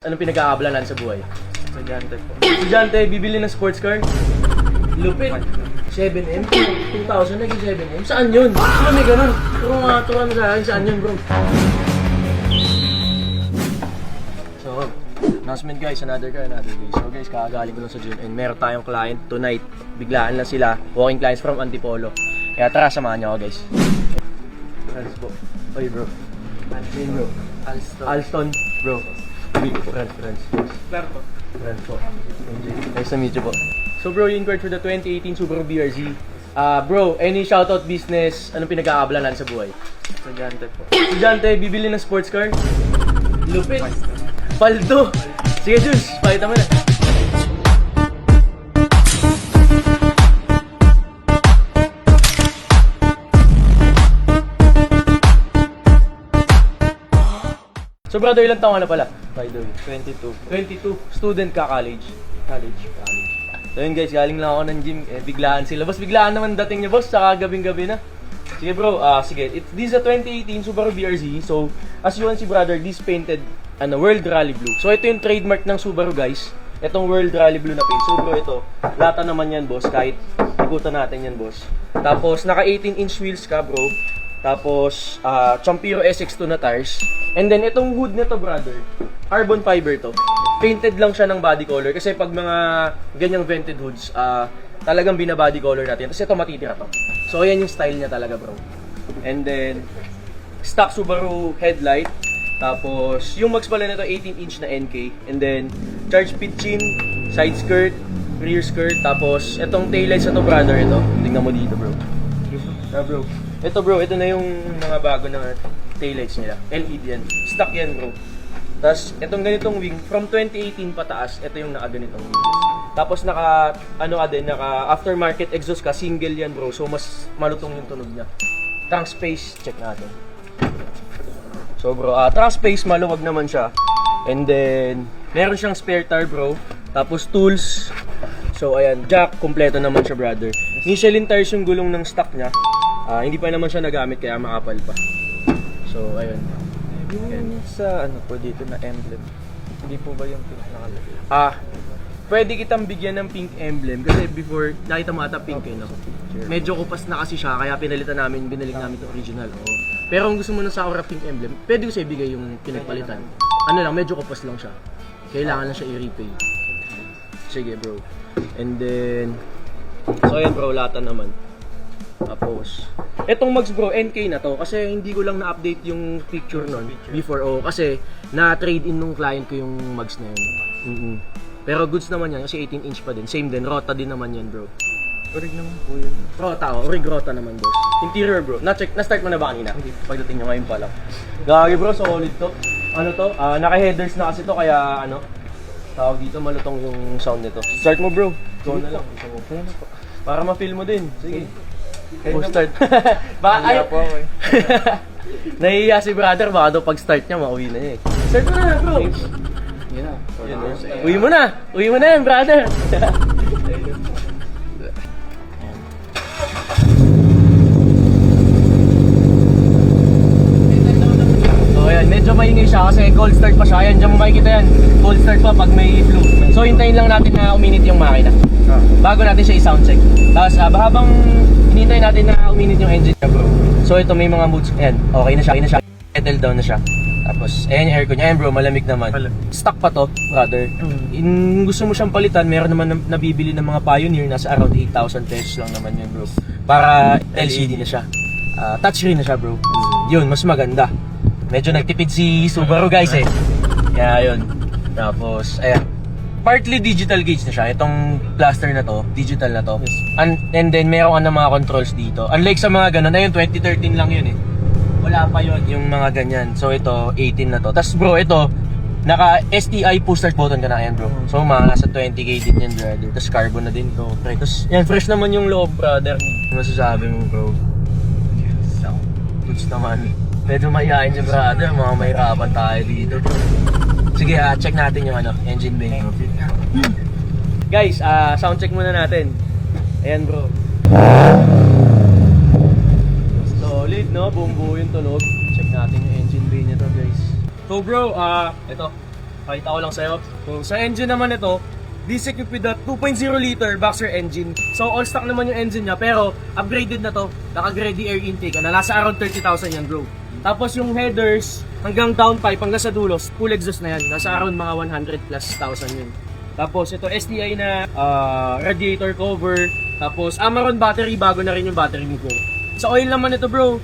Anong pinag-aabalan natin sa buhay? Estudyante po. Estudyante, bibili ng sports car? Lupit. 7M? 2,000 naging 7M? Saan yun? Sino may ganun? Turuan mo sa akin, saan yun bro? So, announcement guys, another day. So guys, kakagaling ko lang sa gym and meron tayong client tonight. Biglaan lang sila, walking clients from Antipolo. Kaya tara, samahan niyo ako guys. Friends po. Oy bro. Alston bro. Alston bro. Friends. Friends po. Nice to meet you po. So bro, you inquired for the 2018 Subaru BRZ. Bro, any shoutout business, anong pinag-aabalan natin sa buhay? Estudyante po. Estudyante, bibili ng sports car? Lupit. Paldo. Sige Jules, pakita mo na. So brother, ilang taon ka na pala? By the way. 22. 22. Student ka, college? College. So yun guys, galing lang ako ng gym. Biglaan sila. Boss, biglaan naman dating niya boss. Saka gabing-gabi na. Sige bro, sige. This is a 2018 Subaru BRZ. So, as you can see brother, this painted World Rally Blue. So ito yung trademark ng Subaru guys. Itong World Rally Blue na paint. So bro, ito. Lata naman yan boss. Kahit ikutan natin yan boss. Tapos, naka 18-inch wheels ka bro. Tapos, Champiro SX2 na tires. And then, itong hood nito, brother, carbon fiber to. Painted lang siya ng body color. Kasi pag mga ganyang vented hoods, talagang binabody color natin. Tapos ito, matitira to. So, ayan yung style niya talaga, bro. And then, stock Subaru headlight. Tapos, yung max pala nito, 18-inch na NK. And then, charge pit chin, side skirt, rear skirt. Tapos, itong taillights na to, brother, ito. Tingnan mo dito, bro. Bro. Ito bro, ito na yung mga bago na taillights nila. LED yan. Stock yan bro. Tapos, itong ganitong wing, from 2018 pataas, ito yung naka-ganitong wing. Tapos naka aftermarket exhaust ka, single yan bro. So, mas malutong yung tunog niya. Trunk space, check natin. So bro, trunk space, maluwag naman siya. And then, meron siyang spare tire bro. Tapos tools. So ayan, jack, kompleto naman siya brother. Michelin tires yung gulong ng stock niya. Hindi pa naman siya nagamit kaya makapal pa. So ayun. Yung sa po dito na emblem. Hindi po ba yung pink nakalagay? Pwede kitang bigyan ng pink emblem kasi before nakita mo ata pink no. Medyo kupas na kasi siya kaya binalik namin yung original. Oh. Pero kung gusto mo na sa aura pink emblem, pwede ko sa ibigay yung pinagpalitan. Ano lang, medyo kupas lang siya. Kailangan lang siya i-repay. Sige bro. And then, so ayan bro, lata naman. Tapos, etong mags bro, NK na to kasi hindi ko lang na-update yung picture nun before. Kasi na-trade in nung client ko yung mags na yun. Pero goods naman yan kasi 18-inch pa din. Same din, Rota din naman yan bro. Orig naman po yun. Rota, Orig Rota naman boss. Interior bro, na-start mo na ba kanina? Pagdating nyo ngayon pa lang. Gagi bro, solid to. Ano to? Naka-headers na kasi to kaya tawag dito malutong yung sound nito. Start mo bro. Go na lang. Para ma-feel mo din. Sige. Start. Baka po ako nahihiya si brother, baka daw pag-start niya, mauwi na niya eh. Start mo na bro. Yun na. Uwi mo na yan brother. So ayan, medyo maingay siya kasi cold start pa siya. Ayan, dyan mo makikita yan. Cold start pa pag may flu. So hintayin lang natin na uminit yung makina bago natin siya i-sound check. Tapos habang hinintay natin na uminit yung engine niya bro. So ito may mga moods. Ayan, okay na siya. Settle down na siya. Tapos ayan yung aircon niya. Ayan bro, malamig naman. Stock pa to brother. Gusto mo siyang palitan, meron naman nabibili ng mga Pioneer. Nasa around 8,000 pesos lang naman yun bro. Para LCD na siya. Touchscreen na siya bro. Yun, mas maganda. Medyo nagtipid si Subaru guys eh. Kaya yun. Tapos ayan, partly digital gauge na siya. Itong cluster na to, digital na to. And then meron ka ng mga controls dito. Unlike sa mga ganun, ayun 2013 lang yun eh. Wala pa yun yung mga ganyan. So ito 18 na to. Tapos bro, ito naka STI push start button ka na yan bro. So mga nasa 20k din yan brother. Tapos carbon na din to. Tapos yan, fresh naman yung loob brother. Ano masasabi mo bro? Goods naman. Medyo mahihain si brother. Mga mahirapan tayo dito bro. Sige, check natin yung engine bay. Guys, sound check muna natin. Ayan bro. Solid no, buong buo yung tunog. Check natin yung engine bay nito guys. So bro, ito. Pakita ko lang sa'yo. So, sa engine naman ito, this equipped with a 2.0 liter boxer engine. So, all stock naman yung engine niya, pero upgraded na to. Naka-ready air intake na. Nasa around 30,000 yan, bro. Tapos yung headers, hanggang downpipe, hanggang sa dulo, full exhaust na yan. Nasa around mga 100 plus thousand yun. Tapos ito STI na radiator cover. Tapos Amaron battery, bago na rin yung battery ni bro. Sa oil naman ito bro,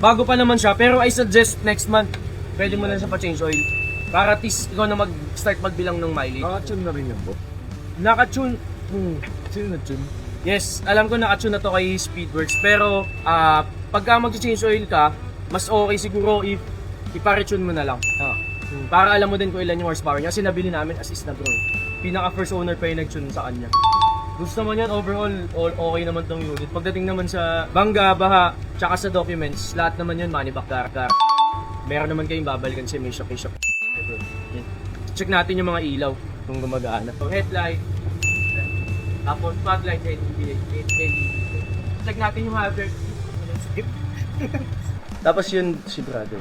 bago pa naman siya, pero I suggest next month, pwede mo na siya pa-change oil. Para at least ikaw na mag-start magbilang ng mileage. Nakatune na rin yan, bro. Nakatune. Sino na-tune? Yes, alam ko nakatune na to kay Speedworks. Pero pagka mag-change oil ka, mas okay siguro if ipa-retune mo na lang. Para alam mo din kung ilan yung horsepower niya. Kasi nabili namin as is na bro. Pinaka first owner pa yung nag-tune sa kanya. Gusto naman yan, overall, okay naman tong unit. Pagdating naman sa bangga, baha, tsaka sa documents, lahat naman yun, money back, dar. Meron naman kayong babalikan sa may shock. Check natin yung mga ilaw kung gumagana. So, headlight, tapos fog light, LED. Check natin yung hazard. Tapos yun, si brother.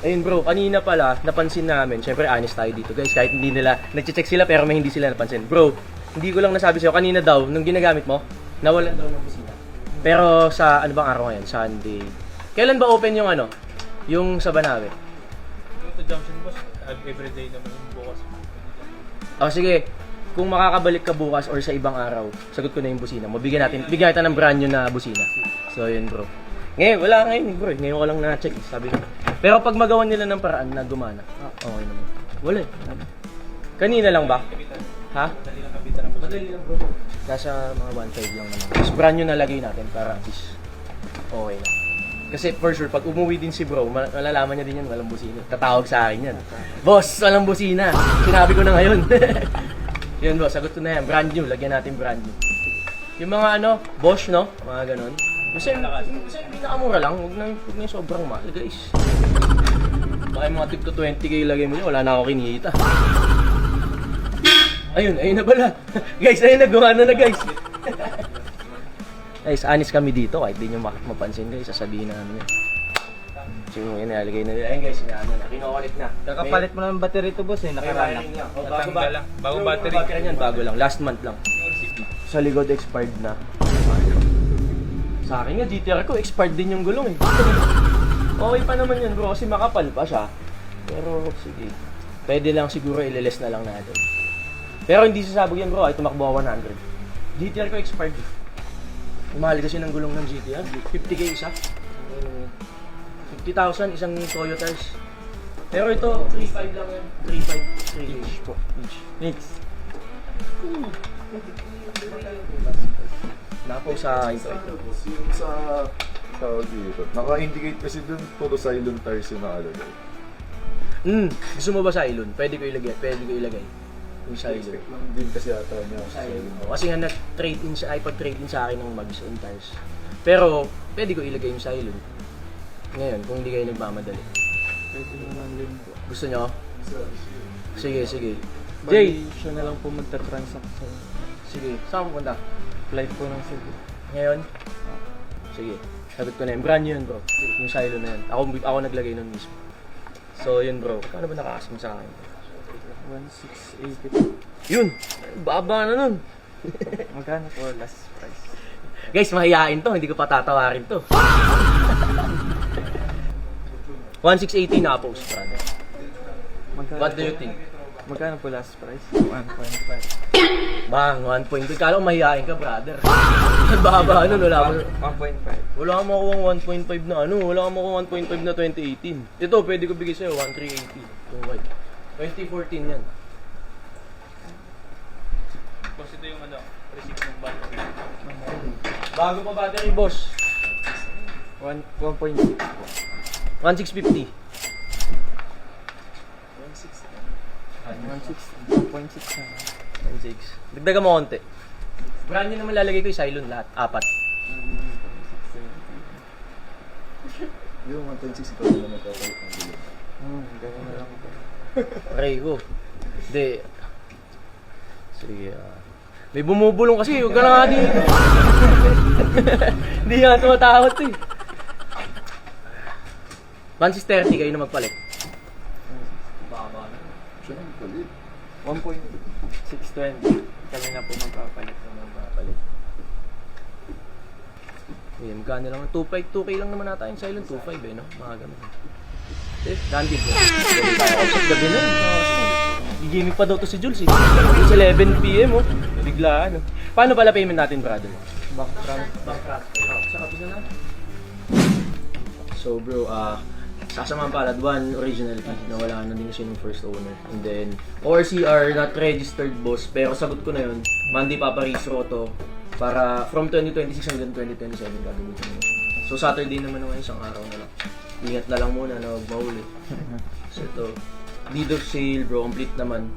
Ayun bro, kanina pala, napansin namin, syempre honest tayo dito guys, kahit hindi nila, nag-check sila pero may hindi sila napansin. Bro, hindi ko lang nasabi sa'yo, kanina daw, nung ginagamit mo, nawalan daw ng busina. Pero sa, ano bang araw ngayon? Sunday. Kailan ba open yung ano? Yung sa Banawe? Yung to junction boss, everyday naman yung bukas. O sige, kung makakabalik ka bukas or sa ibang araw, sagot ko na yung busina. Bigyan natin ng brand new na busina. So yun bro. Ngayon, wala ngayon bro. Ngayon ko lang na-check, sabi ko. Pero pag magawan nila ng paraan na gumana, okay naman. Wala eh. Kanina lang ba? Ha? Madali lang bro. Nasa mga 1.5 lang naman. Tapos brand new na lagay natin para at least okay na. Kasi for sure, pag umuwi din si bro, malalaman niya din yan, walang busina. Tatawag sa akin yan. Boss, walang busina. Sinabi ko na ngayon. Yun boss, sagot ko na yan. Brand new, lagyan natin brand new. Yung mga ano, Bosch no? Mga ganon. Kasi pinakamura lang, huwag na sobrang mahal guys. Baka yung mga tip to 20k ilagay mo yun, wala na ako kinita. Ayun na pala. Guys, ayun na, gumana na guys. Guys, honest kami dito, kahit di nyo mapansin guys, sasabihin namin yan. So yun, nilalagay na nila. Ayun guys, kinokolit na. Kakapalit mo na ng battery to boss eh, nakaraan. Bagong battery. Battery niyan, bago lang, last month lang. Sa likod expired na. Sa akin nga, GTR ko, expired din yung gulong eh. Okay pa naman yun bro, kasi makapal pa siya. Pero sige, pwede lang siguro ililes na lang natin. Pero hindi sasabog yan bro, ay tumakbo ako 100. GTR ko expired. Mahal kasi ng gulong ng GTR, 50k isa. 50,000 isang Toyo tires. Pero ito, 3.5 lang yan. 3.5 each po. Mix. Nakapo sa ito. Yung sa tawag dito, naka-indicate kasi dun puro silent tires yung nakalagay. Gusto mo ba silent? Pwede ko ilagay. Yung silent. Lang din kasi ata niya. Kasi nga na-trade in sa iPod trade in sa akin ng Mags on tires. Pero pwede ko ilagay yung silent. Ngayon, kung hindi kayo nagmamadali. Pwede naman din po. Gusto nyo? Sige. Jay, Jay, siya na lang po magta-transact sa sige. Saan mo punta? flight po ng Cebu. Ngayon? Sige. Sagot ko na yun. Brand new yun bro. Yung silo na yun. Ako naglagay nun mismo. So yun bro. Kano ba nakakasama sa akin? 1,680. Yun! Baba na nun. Magkano po last price? Guys, mahihain to. Hindi ko patatawarin to. 1,680 na post, brother. What do you think? Magkano po last price? 1.5. Bang, 1.2. Kala ko mahihain ka, brother. Baba nun, wala mo. 1.5. Wala ka makuha 1.5 na ano. Wala ka makuha 1.5 na 2018. Ito, pwede ko bigay sa'yo, 1,380. Yung white. 2014 yan. Boss, ito yung ano, receipt ng battery. Bago pa battery, boss. 1.6 po. 1,650. 1.6 na. 1,6. Dagdagan mo konti. Brand new naman lalagay ko yung Cylon lahat. 4. Yung 1.6 ikaw na naman magkakalit ng gulong. Gano'n na lang po. Aray ko. Hindi. Sige. May bumubulong kasi. Huwag ka na nga dito. Hindi nga tumatakot eh. 1,630 kayo na magpalit. Siya 1.620. Kami na po magpapalit. Ayan, magkano lang. 2K lang naman nata yung silent. 2.5 eh, no? Mga ganun. Dante po. Gabi na yun. Gigimik pa daw to si Jules eh. It's 11 PM oh. Biglaan oh. Paano pala payment natin, brother? Bank transfer. Sa kapis na lang. So bro, sasamahan palad, one original key na wala na din siya ng first owner. And then, ORCR not registered boss, pero sagot ko na yun. Monday paparehistro to para from 2026 hanggang 2027 gagamitin mo siya. So Saturday naman naman isang araw na lang. Ingat na lang muna na huwag mahuli. So ito, deed of sale bro, complete naman.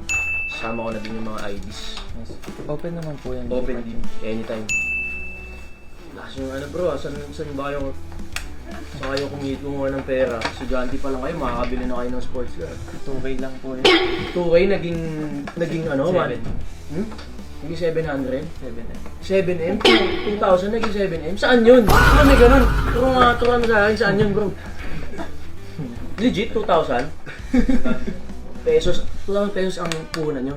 Sama ko na din yung mga IDs. Yes. Open naman po yan. Open din, anytime. Last yung ano bro, saan ba kayo? Saan kayo kumuha ng pera? Estudyante pa lang kayo, makakabili na kayo ng sports car. 2K lang po yan. 2K naging ano? 7. Naging 700? 7M. 7M? 2,000 naging 7M? Saan yun? Ano may ganun? Turuan mo sa akin, saan yun bro? Legit, 2,000? pesos, 2,000 pesos ang puhunan nyo.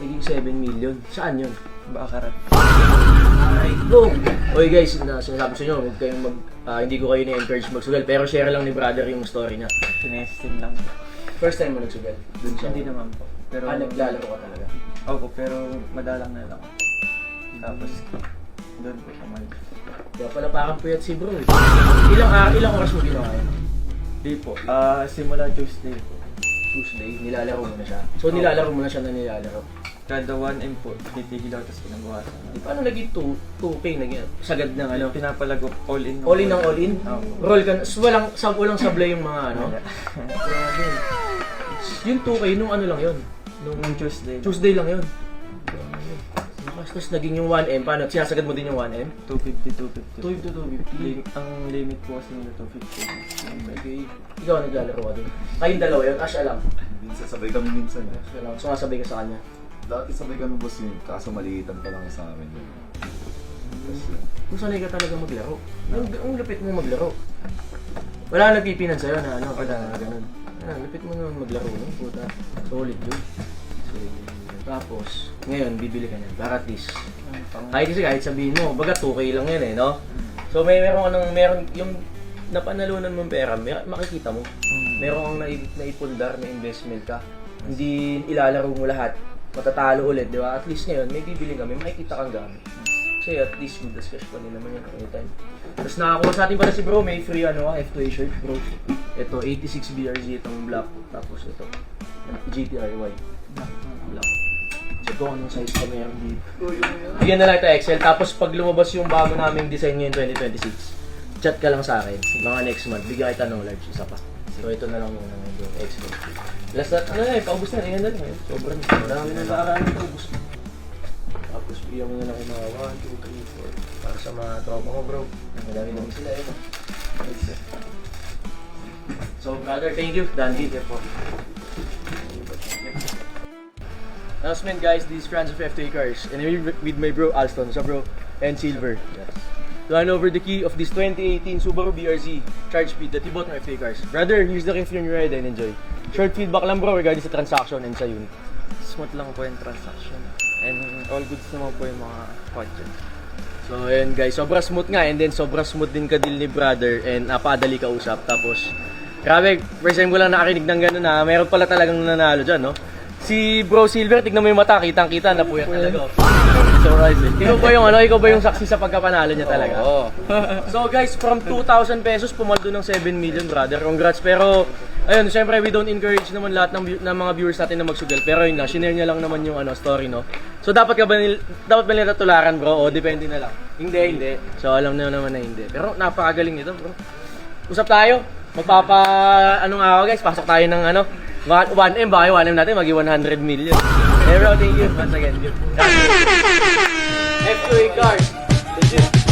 Naging 7 million. Saan yun? Bakarat. Ay, go! Oy guys, sinasabi sa inyo, huwag kayong hindi ko kayo na-encourage magsugal, pero share lang ni brother yung story niya. Tinesting lang. First time mo nagsugal? Dun sa... Hindi naman po. Pero, naglalaro ka talaga? Opo, pero madalang na lang. Tapos, doon po siya mag... Kaya pala parang puyat si bro eh. Ilang oras mo ginawa yun? Di po. Simula Tuesday po. Tuesday, nilalaro mo na siya. So nilalaro mo na siya na nilalaro. Kada 1M po, titigil ako tapos pinagbuhasan. Di paano naging 2K? Naging sagad ng ano? Pinapalago all in. All in ng all in? Oo. Roll ka, so walang sablay yung mga ano? Grabe. Yung 2K, nung ano lang yun? Nung Tuesday. Tuesday lang yun. Tapos naging yung 1M, paano? Sinasagad mo din yung 1M? 250. 250. Ang limit po kasi nila 250. Okay. Ikaw naglalaro ka dun. Kayong dalawa yun? Siya lang. Minsan sabay kami minsan. Siya lang. So nasabay ka sa kanya. Dati sabay kami boss yun, kaso maliitan pa lang sa amin yun. Kasi, Kung sanay ka talaga maglaro. Ang lupit mo maglaro. Wala nagpipinan sa'yo na ano, Wala. na ganun. Lupit mo naman maglaro no? Puta. Solid yun. Tapos, ngayon, bibili ka niyan. Para at least, kahit sabihin mo, baga 2K lang yan eh, no? So meron yung napanalunan mong pera, makikita mo. Meron kang naipundar na investment ka. Hindi ilalaro mo lahat. Matatalo ulit, di ba? At least ngayon, may bibili kami, makikita kang gamit. Kasi at least good as cash pa din naman yun anytime. Tapos nakakuha sa atin pala si bro, may free F2A shirt bro. Ito, 86 BRZ itong black. Tapos ito, GTRY. Black. Check ko anong size pa meron dito. Bigyan na lang ito XL. Tapos pag lumabas yung bago naming design ngayon 2026, chat ka lang sa akin. Mga next month, bigyan kita ng large isa pa. So ito na lang muna ngayon, XL. Last na, paubos na, yan na lang. Sobrang marami na nakaraan na paubos. Tapos bigyan mo na lang yung mga 1, 2, 3, 4 para sa mga tropa mo bro. Madami naman sila yun. So brother, thank you. Dandy. Announcement guys, these friends of F2A cars. And I'm with my bro Alston, so bro, and Silver. Yes. To hand over the key of this 2018 Subaru BRZ charge speed that you bought ng F2A cars. Brother, here's the key for your ride and enjoy. Short feedback lang bro regarding sa transaction and sa unit. Smooth lang po yung transaction. And all goods naman po yung mga kotse. So ayun guys, sobra smooth nga and then sobra smooth din ka deal ni brother and napadali ka usap. Tapos, grabe, first time ko lang nakakinig ng gano'n na meron pala talagang nanalo dyan, no? Si Bro Silver, tignan mo yung mata, kitang-kita na puyat talaga. So guys, ikaw ba yung saksi sa pagkapanalo niya talaga? Oo. So guys, from 2,000 pesos pumaldo ng 7 million, brother. Congrats. Pero ayun, syempre we don't encourage naman lahat ng mga viewers natin na magsugal. Pero yun na, shinare niya lang naman yung story, no. So dapat ba nila tularan, bro? O depende na lang. Hindi. So alam na naman na hindi. Pero napakagaling nito, bro. Usap tayo. Ano nga ako guys, pasok tayo ng 1M ba? 1M natin, magi 100 million. Hey bro, thank you once again. F2A cars. Legit.